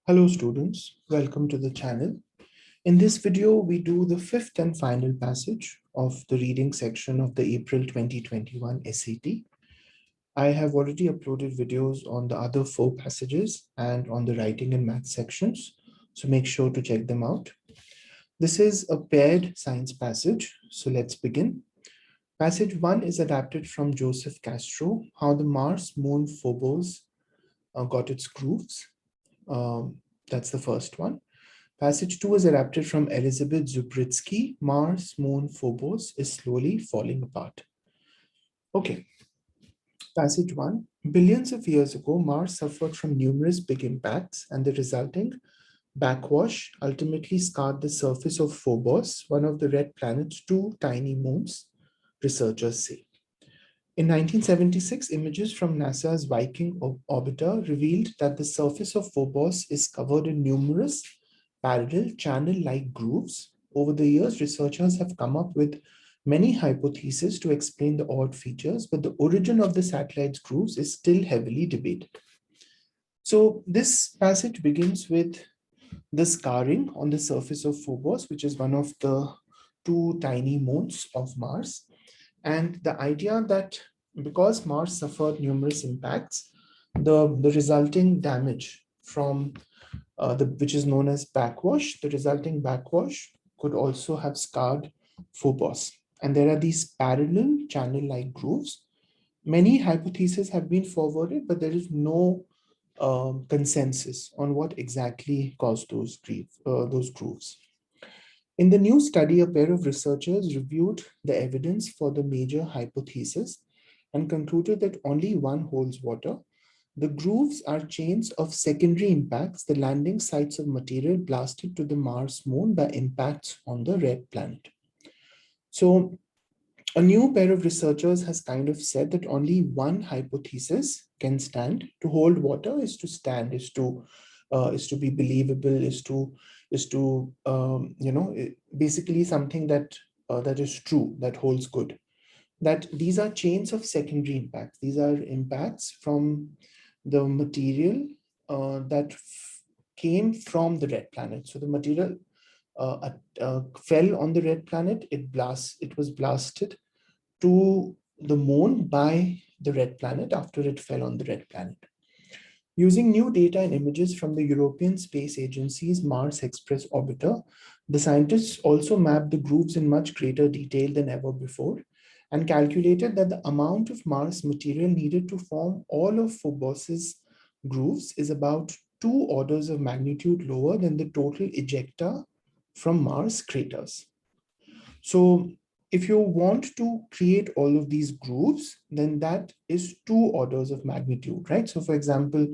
Hello students, welcome to the channel. In this video, we do the fifth and final passage of the reading section of the April 2021 SAT. I have already uploaded videos on the other four passages and on the writing and math sections, so make sure to check them out. This is a paired science passage, so let's begin. Passage 1 is adapted from Joseph Castro, How the Mars Moon Phobos Got Its Grooves. That's the first one. Passage 2 is adapted from Elizabeth Zubritsky, Mars, Moon, Phobos is slowly falling apart. Okay, passage 1. Billions of years ago, Mars suffered from numerous big impacts, and the resulting backwash ultimately scarred the surface of Phobos, one of the red planet's two tiny moons, researchers say. In 1976, images from NASA's Viking orbiter revealed that the surface of Phobos is covered in numerous parallel channel-like grooves. Over the years, researchers have come up with many hypotheses to explain the odd features, but the origin of the satellite's grooves is still heavily debated. So this passage begins with the scarring on the surface of Phobos, which is one of the two tiny moons of Mars. And the idea that because Mars suffered numerous impacts, the resulting damage from which is known as backwash, the resulting backwash could also have scarred Phobos. And there are these parallel channel-like grooves. Many hypotheses have been forwarded, but there is no consensus on what exactly caused those grooves. In the new study, a pair of researchers reviewed the evidence for the major hypothesis and concluded that only one holds water. The grooves are chains of secondary impacts, the landing sites of material blasted to the Mars moon by impacts on the red planet. So a new pair of researchers has kind of said that only one hypothesis can stand. To hold water is to stand, is to be believable, is to basically something that that is true, that holds good. That these are chains of secondary impacts. These are impacts from the material that came from the red planet. So the material fell on the red planet. It was blasted to the moon by the red planet after it fell on the red planet. Using new data and images from the European Space Agency's Mars Express orbiter, the scientists also mapped the grooves in much greater detail than ever before and calculated that the amount of Mars material needed to form all of Phobos's grooves is about 2 orders of magnitude lower than the total ejecta from Mars craters. So if you want to create all of these grooves, then that is 2 orders of magnitude, right? So for example,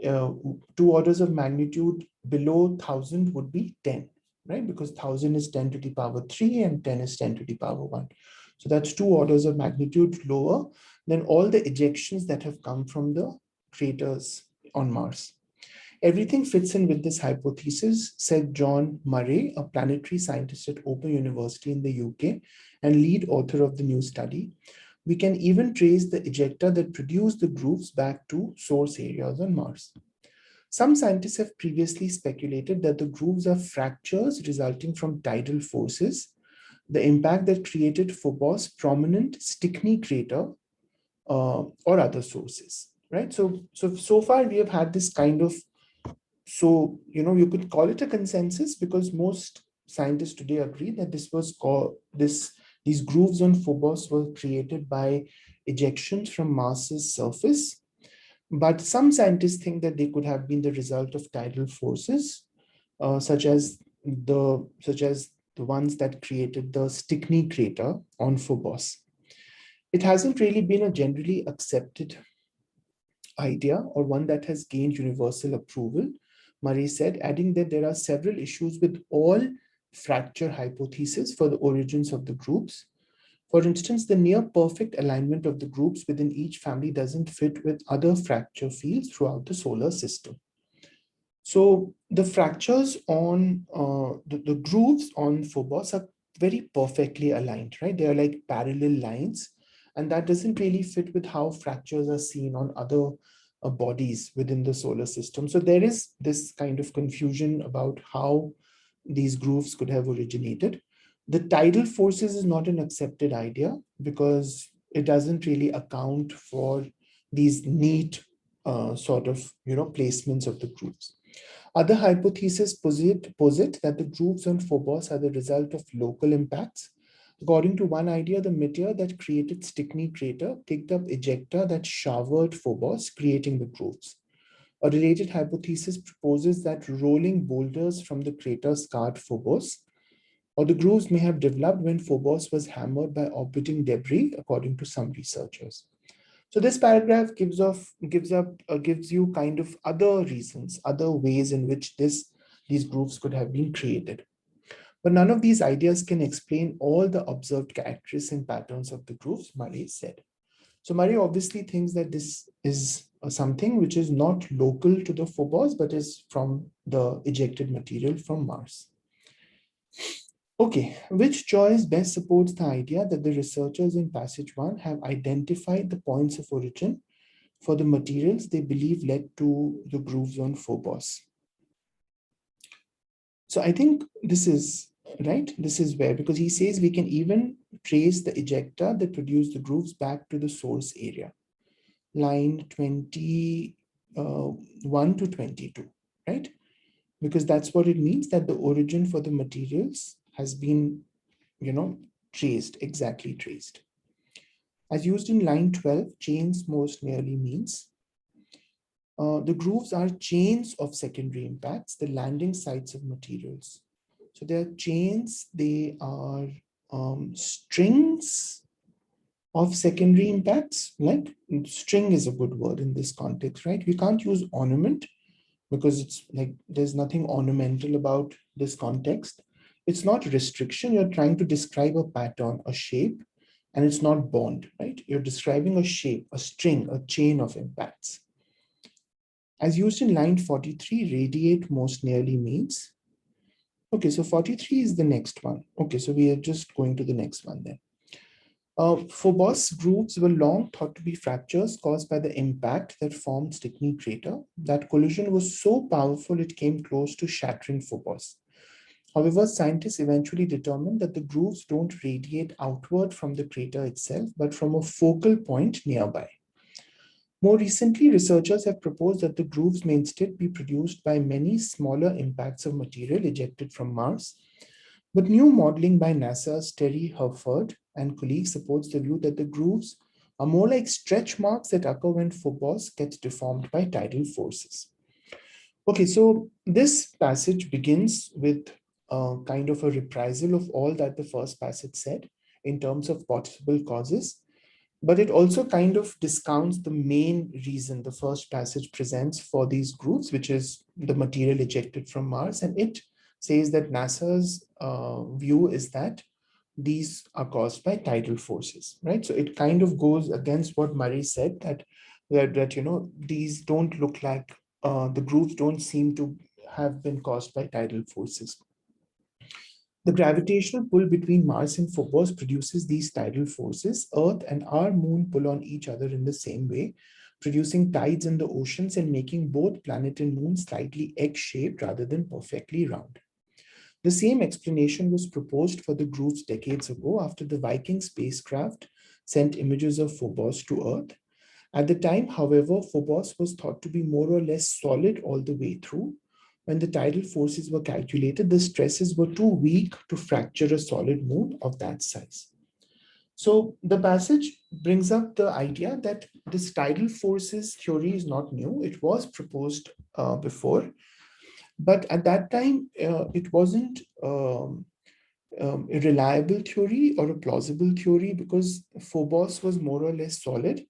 2 orders of magnitude below 1,000 would be 10, right? Because 1,000 is 10 to the power 3 and 10 is 10 to the power 1. So that's 2 orders of magnitude lower than all the ejections that have come from the craters on Mars. Everything fits in with this hypothesis, said John Murray, a planetary scientist at Open University in the UK and lead author of the new study. We can even trace the ejecta that produced the grooves back to source areas on Mars. Some scientists have previously speculated that the grooves are fractures resulting from tidal forces, the impact that created Phobos' prominent Stickney crater, or other sources, right? So far we have had this kind of, so you could call it a consensus because most scientists today agree that these grooves on Phobos were created by ejections from Mars's surface. But some scientists think that they could have been the result of tidal forces, such as the ones that created the Stickney crater on Phobos. It hasn't really been a generally accepted idea or one that has gained universal approval, Murray said, adding that there are several issues with all fracture hypotheses for the origins of the groups. For instance, the near perfect alignment of the groups within each family doesn't fit with other fracture fields throughout the solar system. So the fractures on the grooves on Phobos are very perfectly aligned, right? They are like parallel lines, and that doesn't really fit with how fractures are seen on other bodies within the solar system. So there is this kind of confusion about how these grooves could have originated. The tidal forces is not an accepted idea because it doesn't really account for these neat sort of placements of the grooves. Other hypotheses posit that the grooves on Phobos are the result of local impacts. According to one idea, the meteor that created Stickney crater picked up ejecta that showered Phobos, creating the grooves. A related hypothesis proposes that rolling boulders from the crater scarred Phobos, or the grooves may have developed when Phobos was hammered by orbiting debris, according to some researchers. So this paragraph gives you kind of other reasons, other ways in which these grooves could have been created. But none of these ideas can explain all the observed characteristics and patterns of the grooves, Murray said. So Murray obviously thinks that this is something which is not local to the Phobos, but is from the ejected material from Mars. Okay, which choice best supports the idea that the researchers in passage 1 have identified the points of origin for the materials they believe led to the grooves on Phobos? So I think this is right. This is where, because he says we can even trace the ejecta that produced the grooves back to the source area. Line 21 to 22, right? Because that's what it means, that the origin for the materials has been, traced, exactly traced. As used in line 12, chains most nearly means the grooves are chains of secondary impacts, the landing sites of materials. So they are chains, they are strings of secondary impacts. Like string is a good word in this context, right? We can't use ornament because it's like there's nothing ornamental about this context. It's not restriction. You're trying to describe a pattern, a shape, and it's not bond, right? You're describing a shape, a string, a chain of impacts. As used in line 43, radiate most nearly means. Okay, so 43 is the next one. Okay, so we are just going to the next one then. Phobos grooves were long thought to be fractures caused by the impact that formed Stickney crater. That collision was so powerful it came close to shattering Phobos. However, scientists eventually determined that the grooves don't radiate outward from the crater itself, but from a focal point nearby. More recently, researchers have proposed that the grooves may instead be produced by many smaller impacts of material ejected from Mars. But new modeling by NASA's Terry Herford and colleagues supports the view that the grooves are more like stretch marks that occur when Phobos gets deformed by tidal forces. Okay, so this passage begins with kind of a reprisal of all that the first passage said in terms of possible causes. But it also kind of discounts the main reason the first passage presents for these grooves, which is the material ejected from Mars. And it says that NASA's view is that these are caused by tidal forces, right? So it kind of goes against what Murray said, that these don't look like, the grooves don't seem to have been caused by tidal forces. The gravitational pull between Mars and Phobos produces these tidal forces. Earth and our moon pull on each other in the same way, producing tides in the oceans and making both planet and moon slightly egg-shaped rather than perfectly round. The same explanation was proposed for the grooves decades ago after the Viking spacecraft sent images of Phobos to Earth. At the time, however, Phobos was thought to be more or less solid all the way through. When the tidal forces were calculated, the stresses were too weak to fracture a solid moon of that size. So the passage brings up the idea that this tidal forces theory is not new. It was proposed before, but at that time, it wasn't a reliable theory or a plausible theory because Phobos was more or less solid.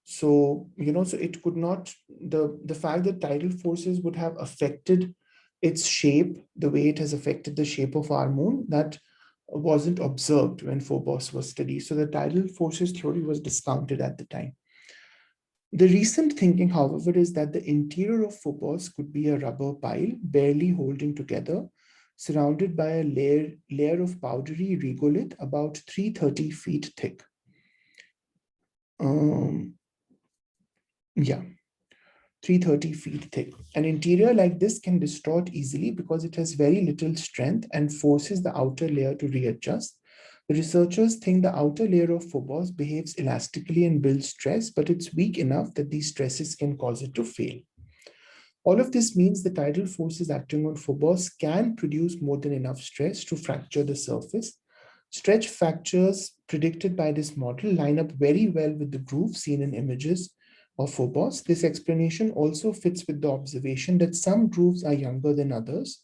So, so it could not, the fact that tidal forces would have affected its shape the way it has affected the shape of our moon, that wasn't observed when Phobos was studied. So the tidal forces theory was discounted at the time. The recent thinking, however, is that the interior of Phobos could be a rubber pile, barely holding together, surrounded by a layer of powdery regolith about 330 feet thick. Yeah. 330 feet thick. An interior like this can distort easily because it has very little strength and forces the outer layer to readjust. The researchers think the outer layer of Phobos behaves elastically and builds stress, but it's weak enough that these stresses can cause it to fail. All of this means the tidal forces acting on Phobos can produce more than enough stress to fracture the surface. Stretch fractures predicted by this model line up very well with the grooves seen in images of Phobos. This explanation also fits with the observation that some grooves are younger than others,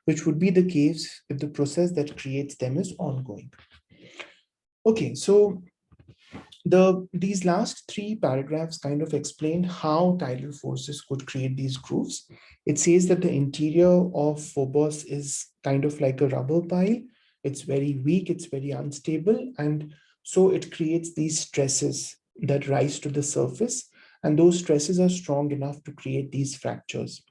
which would be the case if the process that creates them is ongoing. Okay, so these last three paragraphs kind of explain how tidal forces could create these grooves. It says that the interior of Phobos is kind of like a rubber pile. It's very weak, it's very unstable, and so it creates these stresses that rise to the surface, and those stresses are strong enough to create these fractures.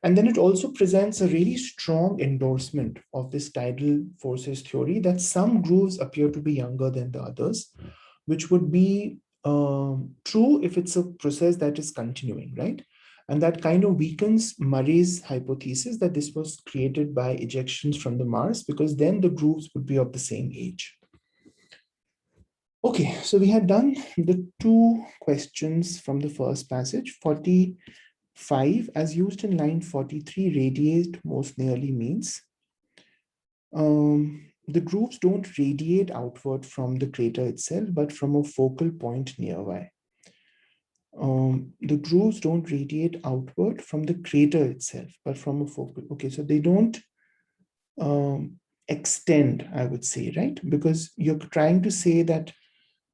And then it also presents a really strong endorsement of this tidal forces theory that some grooves appear to be younger than the others, which would be true if it's a process that is continuing, right? And that kind of weakens Murray's hypothesis that this was created by ejections from the Mars, because then the grooves would be of the same age. Okay, so we had done the two questions from the first passage. 45, as used in line 43, radiate most nearly means the grooves don't radiate outward from the crater itself, but from a focal point nearby. The grooves don't radiate outward from the crater itself, but from a focal. Okay, so they don't extend, I would say, right? Because you're trying to say that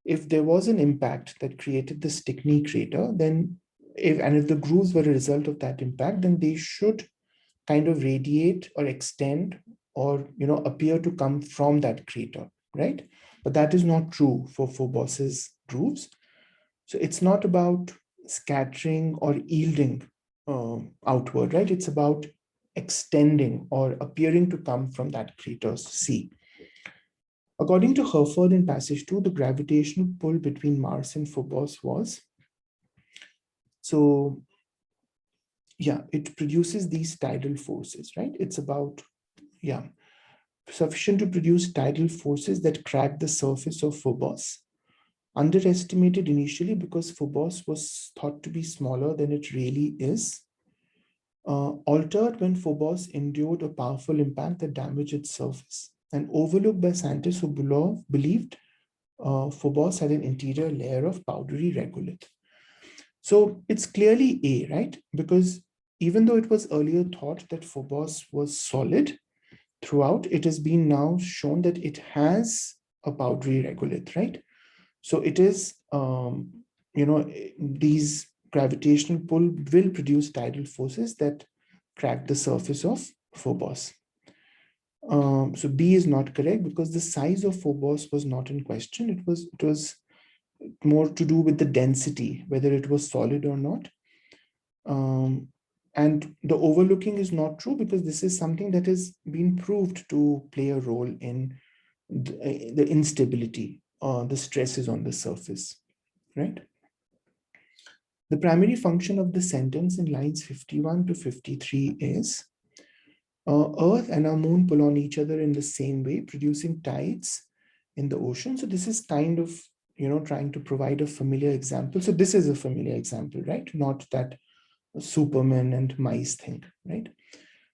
if there was an impact that created the Stickney crater, then if the grooves were a result of that impact, then they should kind of radiate or extend or appear to come from that crater, right? But that is not true for Phobos's grooves. So it's not about scattering or yielding outward, right? It's about extending or appearing to come from that crater's sea. According to Herford in passage 2, the gravitational pull between Mars and Phobos was, so yeah, it produces these tidal forces, right? It's about, yeah, sufficient to produce tidal forces that crack the surface of Phobos. Underestimated initially because Phobos was thought to be smaller than it really is. Altered when Phobos endured a powerful impact that damaged its surface, and overlooked by scientists who believed Phobos had an interior layer of powdery regolith. So it's clearly A, right? Because even though it was earlier thought that Phobos was solid throughout, it has been now shown that it has a powdery regolith, right? So it is, these gravitational pull will produce tidal forces that crack the surface of Phobos. So B is not correct because the size of Phobos was not in question. It was more to do with the density, whether it was solid or not. And the overlooking is not true because this is something that has been proved to play a role in the instability, the stresses on the surface, right? The primary function of the sentence in lines 51 to 53 is Earth and our moon pull on each other in the same way, producing tides in the ocean. So this is kind of, trying to provide a familiar example. So this is a familiar example, right? Not that Superman and mice thing, right?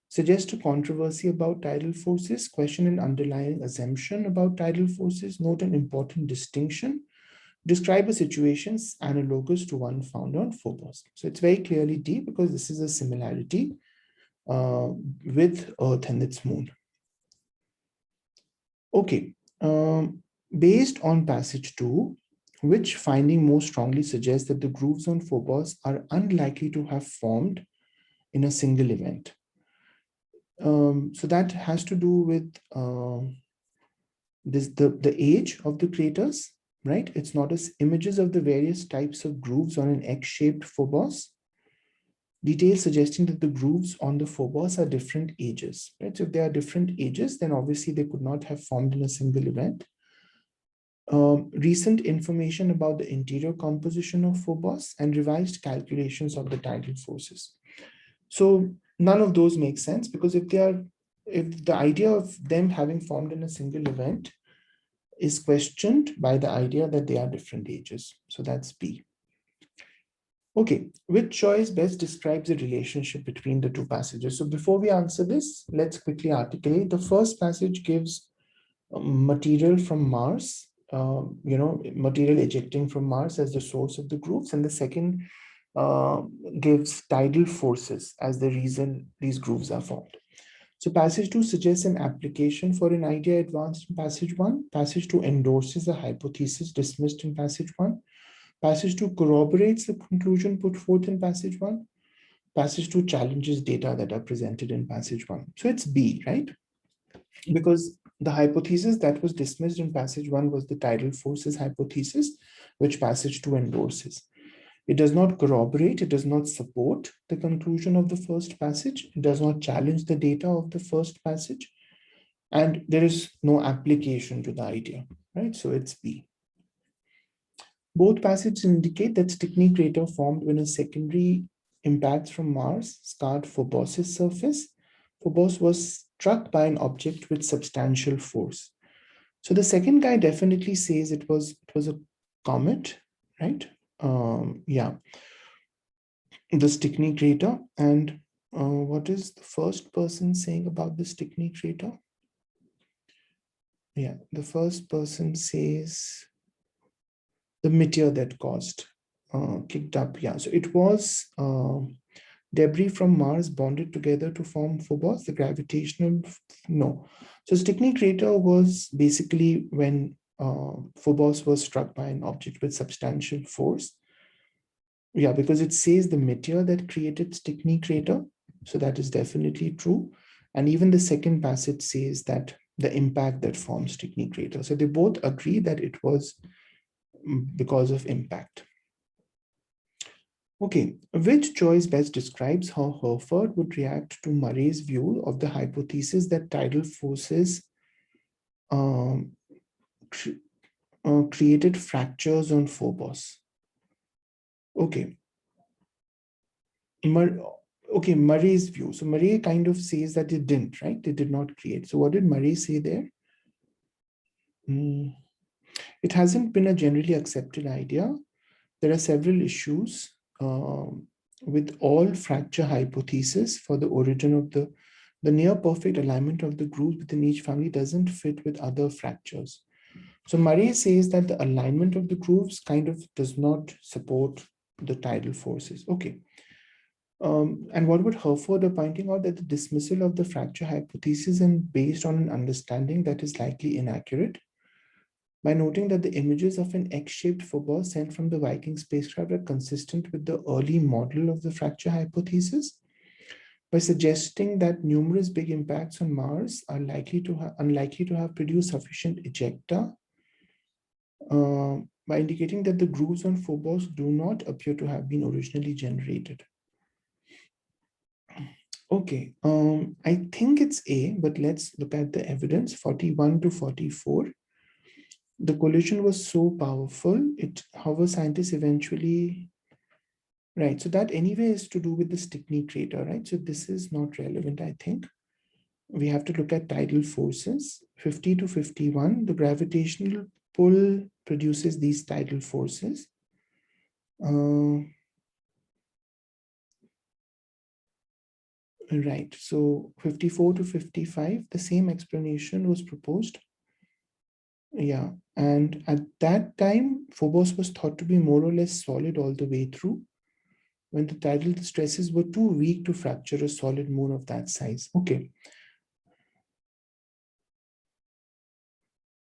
Suggest a controversy about tidal forces, question an underlying assumption about tidal forces, note an important distinction, describe a situation analogous to one found on Phobos. So it's very clearly D because this is a similarity with Earth and its moon. Okay, based on passage 2, which finding most strongly suggests that the grooves on Phobos are unlikely to have formed in a single event? So that has to do with the age of the craters, right? It's not as images of the various types of grooves on an egg-shaped Phobos. Details suggesting that the grooves on the Phobos are different ages, right? So if they are different ages, then obviously they could not have formed in a single event. recent information about the interior composition of Phobos, and revised calculations of the tidal forces. So none of those make sense, because if the idea of them having formed in a single event is questioned by the idea that they are different ages. So that's B. Okay, which choice best describes the relationship between the two passages? So before we answer this, let's quickly articulate. The first passage gives material from Mars, material ejecting from Mars as the source of the grooves, and the second gives tidal forces as the reason these grooves are formed. So passage 2 suggests an application for an idea advanced in passage 1. Passage 2 endorses a hypothesis dismissed in passage 1. Passage 2 corroborates the conclusion put forth in passage 1. Passage 2 challenges data that are presented in passage 1. So it's B, right? Because the hypothesis that was dismissed in passage 1 was the tidal forces hypothesis, which passage 2 endorses. It does not corroborate, it does not support the conclusion of the first passage, it does not challenge the data of the first passage, and there is no application to the idea, right? So it's B. Both passages indicate that Stickney crater formed when a secondary impact from Mars scarred Phobos' surface. Phobos was struck by an object with substantial force. So the second guy definitely says it was a comet, right? Yeah, the Stickney crater. And what is the first person saying about the Stickney crater? Yeah, the first person says the meteor that caused kicked up. Yeah, so it was debris from Mars bonded together to form Phobos. The gravitational no. So Stickney crater was basically when Phobos was struck by an object with substantial force. Yeah, because it says the meteor that created Stickney crater. So that is definitely true. And even the second passage says that the impact that formed Stickney crater. So they both agree that it was because of impact. Okay, which choice best describes how Herford would react to Murray's view of the hypothesis that tidal forces um, created fractures on Phobos? Okay, Murray's view. So Murray kind of says that it didn't, right? They did not create. So what did Murray say there? It hasn't been a generally accepted idea. There are several issues with all fracture hypotheses for the origin of the near perfect alignment of the grooves within each family doesn't fit with other fractures. So Murray says that the alignment of the grooves kind of does not support the tidal forces. Okay. And what would Herford are pointing out that the dismissal of the fracture hypothesis and based on an understanding that is likely inaccurate, by noting that the images of an X-shaped Phobos sent from the Viking spacecraft are consistent with the early model of the fracture hypothesis, by suggesting that numerous big impacts on Mars are unlikely to have produced sufficient ejecta, by indicating that the grooves on Phobos do not appear to have been originally generated. Okay, I think it's A, but let's look at the evidence, 41 to 44. The collision was so powerful, however, scientists eventually, right, so that anyway is to do with the Stickney crater, right? So this is not relevant, I think. We have to look at tidal forces. 50 to 51, the gravitational pull produces these tidal forces. Right, so 54 to 55, the same explanation was proposed. Yeah, and at that time, Phobos was thought to be more or less solid all the way through, when the tidal stresses were too weak to fracture a solid moon of that size. Okay.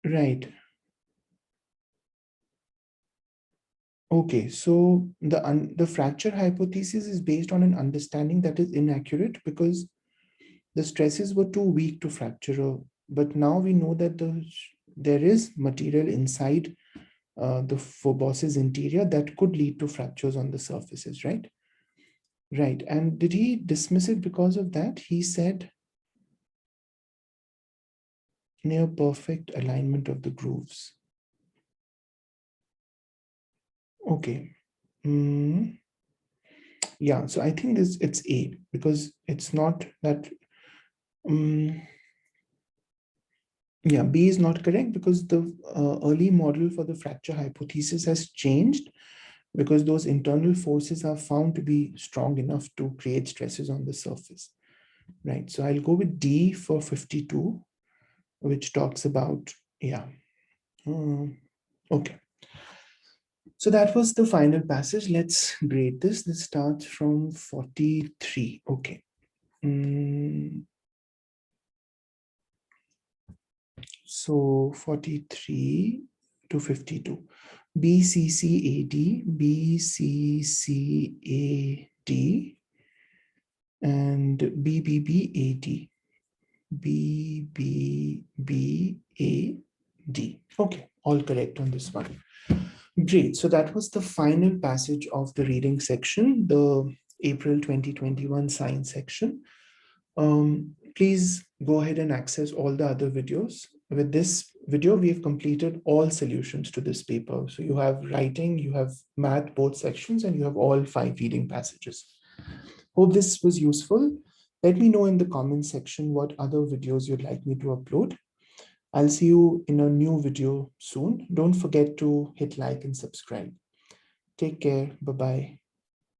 Right. Okay, so the fracture hypothesis is based on an understanding that is inaccurate because the stresses were too weak to fracture. But now we know that there is material inside the Phobos's interior that could lead to fractures on the surfaces, right? Right. And did he dismiss it because of that? He said near perfect alignment of the grooves. Okay. Yeah, so I think it's A, because it's not that. Um, yeah, B is not correct, because the early model for the fracture hypothesis has changed, because those internal forces are found to be strong enough to create stresses on the surface. Right. So I'll go with D for 52, which talks about, yeah. Okay. So that was the final passage. Let's grade this. Let's start from 43. Okay. So 43 to 52. BCCAD, BCCAD, and BBBAD. BBBAD. Okay, all correct on this one. Great. So that was the final passage of the reading section, the April 2021 science section. Please go ahead and access all the other videos. With this video, we have completed all solutions to this paper. So you have writing, you have math, both sections, and you have all 5 reading passages. Hope this was useful. Let me know in the comment section what other videos you'd like me to upload. I'll see you in a new video soon. Don't forget to hit like and subscribe. Take care. Bye-bye.